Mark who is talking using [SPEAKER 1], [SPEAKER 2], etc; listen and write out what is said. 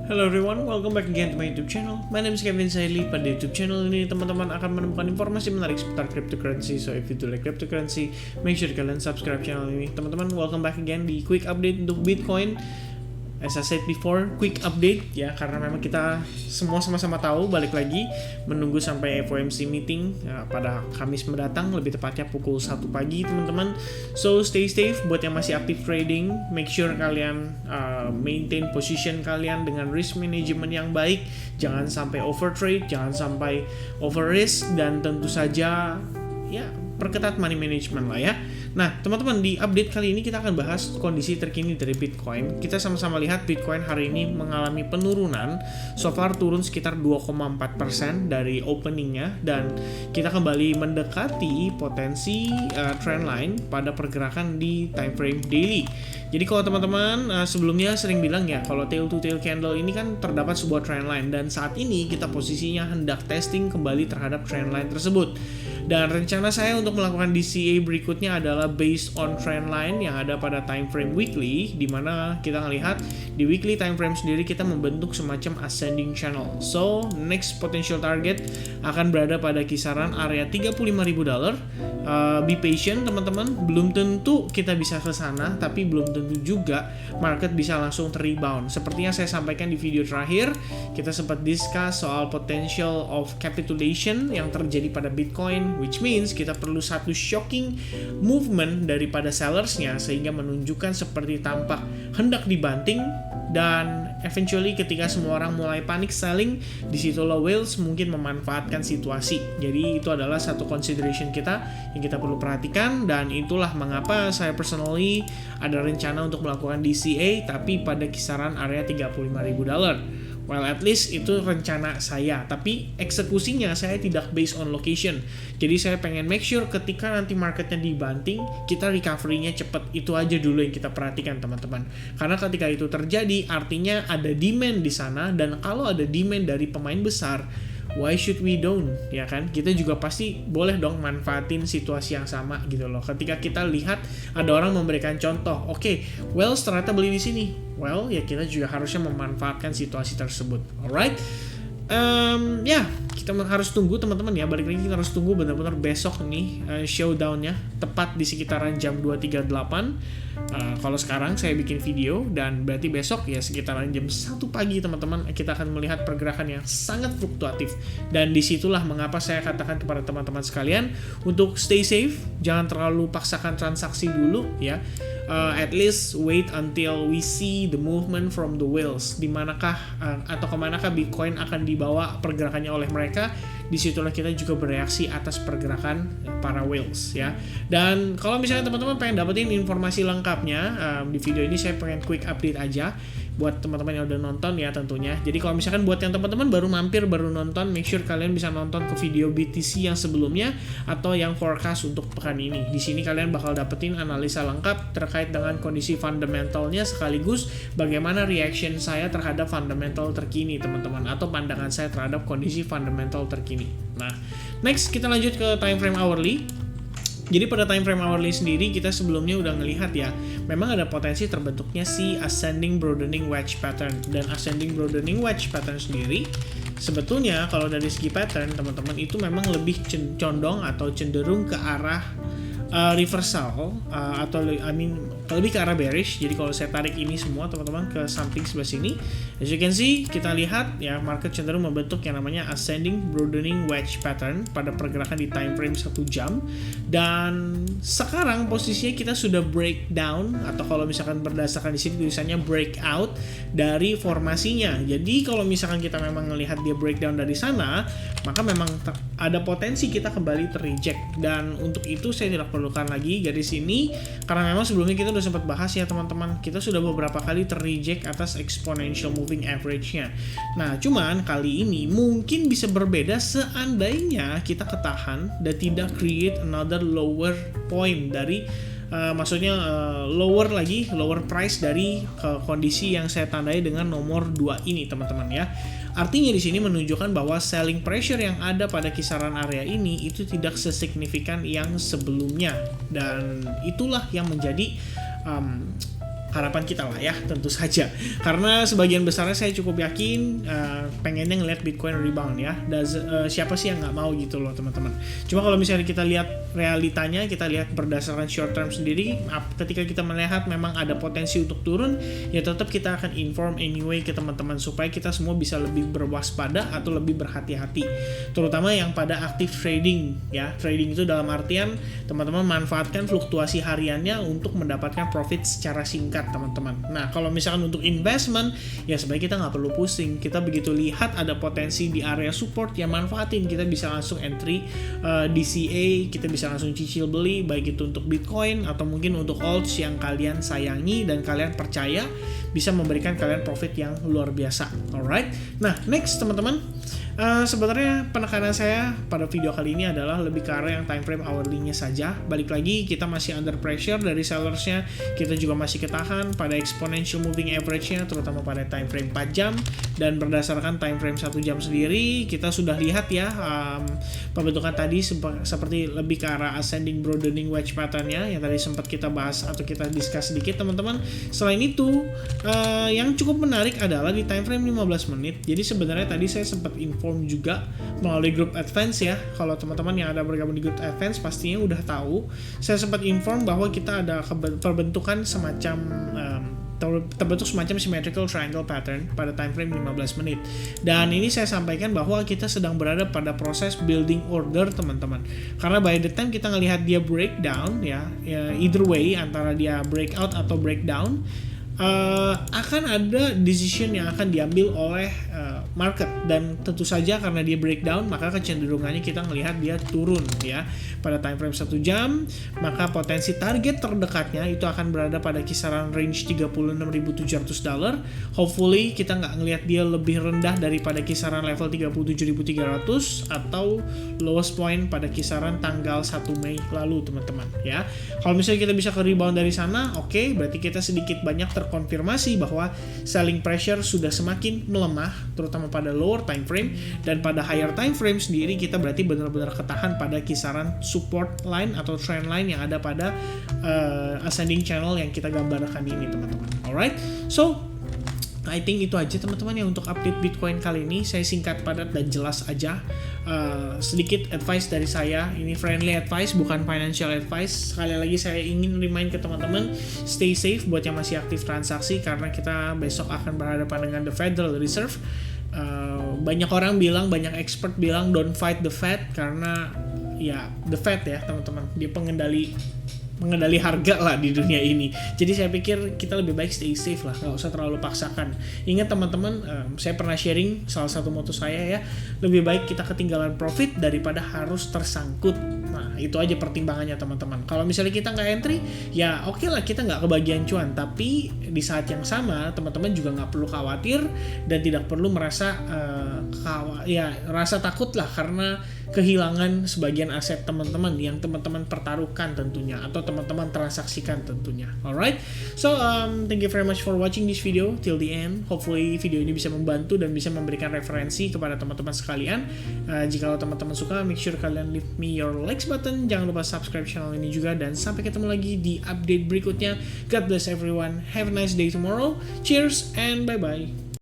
[SPEAKER 1] Hello everyone, welcome back again to my YouTube channel. My name is Kevin Saili. Pada YouTube channel ini teman-teman akan menemukan informasi menarik seputar cryptocurrency. So if you do like cryptocurrency, make sure kalian subscribe channel ini. Teman-teman, welcome back again di quick update untuk Bitcoin. As I said before, quick update ya, karena memang kita semua sama-sama tahu, balik lagi menunggu sampai FOMC meeting ya, pada Kamis mendatang, lebih tepatnya pukul 1 pagi teman-teman. So stay safe buat yang masih aktif trading, make sure kalian maintain position kalian dengan risk management yang baik, jangan sampai over trade, jangan sampai over risk, dan tentu saja ya perketat money management lah ya. Nah, teman-teman, di update kali ini kita akan bahas kondisi terkini dari Bitcoin. Kita sama-sama lihat Bitcoin hari ini mengalami penurunan. So far turun sekitar 2,4% dari openingnya, dan kita kembali mendekati potensi trend line pada pergerakan di time frame daily. Jadi kalau teman-teman sebelumnya sering bilang ya, kalau tail to tail candle ini kan terdapat sebuah trend line, dan saat ini kita posisinya hendak testing kembali terhadap trend line tersebut. Dan rencana saya untuk melakukan DCA berikutnya adalah based on trend line yang ada pada time frame weekly, di mana kita melihat di weekly time frame sendiri kita membentuk semacam ascending channel. So next potential target akan berada pada kisaran area $35.000. Be patient teman-teman, belum tentu kita bisa ke sana, tapi belum tentu juga market bisa langsung rebound. Seperti yang saya sampaikan di video terakhir, kita sempat discuss soal potential of capitulation yang terjadi pada Bitcoin, which means kita perlu satu shocking movement daripada sellersnya sehingga menunjukkan seperti tampak hendak dibanting, dan eventually ketika semua orang mulai panic selling, disitulah whales mungkin memanfaatkan situasi. Jadi itu adalah satu consideration kita yang kita perlu perhatikan, dan itulah mengapa saya personally ada rencana untuk melakukan DCA tapi pada kisaran area $35.000. Well, at least itu rencana saya, tapi eksekusinya saya tidak based on location. Jadi saya pengen make sure ketika nanti marketnya dibanting, kita recovery-nya cepat. Itu aja dulu yang kita perhatikan teman-teman. Karena ketika itu terjadi, artinya ada demand di sana, dan kalau ada demand dari pemain besar, why should we don't, ya kan? Kita juga pasti boleh dong manfaatin situasi yang sama gitu loh. Ketika kita lihat ada orang memberikan contoh, oke, well ternyata beli di sini. Well, ya kita juga harusnya memanfaatkan situasi tersebut. Alright? Ya, kita harus tunggu teman-teman ya. Balik lagi, kita harus tunggu benar-benar besok nih showdown-nya tepat di sekitaran jam 2.38. Kalau sekarang saya bikin video, dan berarti besok ya sekitaran jam 1 pagi teman-teman kita akan melihat pergerakan yang sangat fluktuatif. Dan disitulah mengapa saya katakan kepada teman-teman sekalian untuk stay safe, jangan terlalu paksakan transaksi dulu ya. At least wait until we see the movement from the whales, dimanakah atau kemanakah Bitcoin akan dibawa pergerakannya oleh mereka. Disitulah kita juga bereaksi atas pergerakan para whales ya. Dan kalau misalnya teman-teman pengen dapetin informasi lengkapnya, di video ini saya pengen quick update aja buat teman-teman yang udah nonton ya tentunya. Jadi kalau misalkan buat yang teman-teman baru mampir, baru nonton, make sure kalian bisa nonton ke video BTC yang sebelumnya atau yang forecast untuk pekan ini. Di sini kalian bakal dapetin analisa lengkap terkait dengan kondisi fundamentalnya, sekaligus bagaimana reaction saya terhadap fundamental terkini teman-teman, atau pandangan saya terhadap kondisi fundamental terkini. Nah, next kita lanjut ke time frame hourly. Jadi pada time frame hourly sendiri kita sebelumnya udah ngelihat ya, memang ada potensi terbentuknya si ascending broadening wedge pattern. Dan ascending broadening wedge pattern sendiri sebetulnya kalau dari segi pattern teman-teman itu memang lebih condong atau cenderung ke arah reversal atau lebih ke arah bearish. Jadi kalau saya tarik ini semua teman-teman ke samping sebelah sini, as you can see, kita lihat ya market cenderung membentuk yang namanya ascending broadening wedge pattern pada pergerakan di time frame 1 jam. Dan sekarang posisinya kita sudah breakdown, atau kalau misalkan berdasarkan di sini tulisannya breakout dari formasinya. Jadi kalau misalkan kita memang melihat dia breakdown dari sana, maka memang ada potensi kita kembali terreject. Dan untuk itu saya tidak perlukan lagi garis ini, karena memang sebelumnya kita udah sempat bahas ya teman-teman, kita sudah beberapa kali terreject atas exponential moving average-nya. Nah, cuman kali ini mungkin bisa berbeda seandainya kita ketahan dan tidak create another lower point dari lower price dari kondisi yang saya tandai dengan nomor 2 ini teman-teman ya. Artinya di sini menunjukkan bahwa selling pressure yang ada pada kisaran area ini itu tidak sesignifikan yang sebelumnya, dan itulah yang menjadi harapan kita lah ya, tentu saja. Karena sebagian besarnya saya cukup yakin pengennya ngeliat Bitcoin rebound ya. Siapa sih yang nggak mau gitu loh teman-teman. Cuma kalau misalnya kita lihat realitanya, kita lihat berdasarkan short term sendiri, ketika kita melihat memang ada potensi untuk turun, ya tetap kita akan inform anyway ke teman-teman supaya kita semua bisa lebih berwaspada atau lebih berhati-hati. Terutama yang pada active trading ya. Trading itu dalam artian teman-teman manfaatkan fluktuasi hariannya untuk mendapatkan profit secara singkat teman-teman. Nah, kalau misalkan untuk investment, ya sebaiknya kita nggak perlu pusing. Kita begitu lihat ada potensi di area support, ya manfaatin. Kita bisa langsung entry DCA, kita bisa langsung cicil beli, baik itu untuk Bitcoin atau mungkin untuk alts yang kalian sayangi dan kalian percaya bisa memberikan kalian profit yang luar biasa. Alright. Nah, next teman-teman. Sebenarnya penekanan saya pada video kali ini adalah lebih ke arah yang time frame hourly-nya saja. Balik lagi, kita masih under pressure dari sellersnya, kita juga masih ketahan pada exponential moving average-nya, terutama pada time frame 4 jam, dan berdasarkan time frame 1 jam sendiri, kita sudah lihat ya pembentukan tadi seperti lebih ke arah ascending broadening wedge pattern-nya yang tadi sempat kita bahas atau kita discuss sedikit teman-teman. Selain itu, yang cukup menarik adalah di time frame 15 menit. Jadi sebenarnya tadi saya sempat info juga melalui grup advance ya. Kalau teman-teman yang ada bergabung di grup advance pastinya udah tahu. Saya sempat inform bahwa kita ada terbentukan semacam terbentuk semacam symmetrical triangle pattern pada time frame 15 menit. Dan ini saya sampaikan bahwa kita sedang berada pada proses building order teman-teman. Karena by the time kita ngelihat dia breakdown ya either way antara dia breakout atau breakdown, akan ada decision yang akan diambil oleh market, dan tentu saja karena dia breakdown maka kecenderungannya kita melihat dia turun ya pada time frame 1 jam, maka potensi target terdekatnya itu akan berada pada kisaran range $36.700. Hopefully kita nggak ngelihat dia lebih rendah daripada kisaran level 37.300 atau lowest point pada kisaran tanggal 1 Mei lalu teman-teman ya. Kalau misalnya kita bisa ke rebound dari sana, oke, berarti kita sedikit banyak terkonfirmasi bahwa selling pressure sudah semakin melemah, terutama pada lower time frame, dan pada higher time frame sendiri kita berarti benar-benar ketahan pada kisaran support line atau trend line yang ada pada ascending channel yang kita gambarkan ini teman-teman. Alright, so I think itu aja teman-teman ya untuk update Bitcoin kali ini. Saya singkat, padat, dan jelas aja. Sedikit advice dari saya, ini friendly advice bukan financial advice. Sekali lagi saya ingin remind ke teman-teman, stay safe buat yang masih aktif transaksi, karena kita besok akan berhadapan dengan the Federal Reserve. Banyak orang bilang, banyak expert bilang don't fight the Fed, karena ya the Fed ya teman-teman, dia mengendali harga lah di dunia ini. Jadi saya pikir kita lebih baik stay safe lah, nggak usah terlalu paksakan. Ingat teman-teman, saya pernah sharing salah satu moto saya ya, lebih baik kita ketinggalan profit daripada harus tersangkut. Nah itu aja pertimbangannya teman-teman. Kalau misalnya kita nggak entry, ya oke lah kita nggak kebagian cuan, tapi di saat yang sama teman-teman juga nggak perlu khawatir dan tidak perlu merasa rasa takut lah karena kehilangan sebagian aset teman-teman yang teman-teman pertaruhkan tentunya, atau teman-teman transaksikan tentunya. Alright, so thank you very much for watching this video till the end. Hopefully video ini bisa membantu dan bisa memberikan referensi kepada teman-teman sekalian. Jika teman-teman suka, make sure kalian leave me your likes button. Jangan lupa subscribe channel ini juga, dan sampai ketemu lagi di update berikutnya. God bless everyone. Have a nice day tomorrow. Cheers and bye-bye.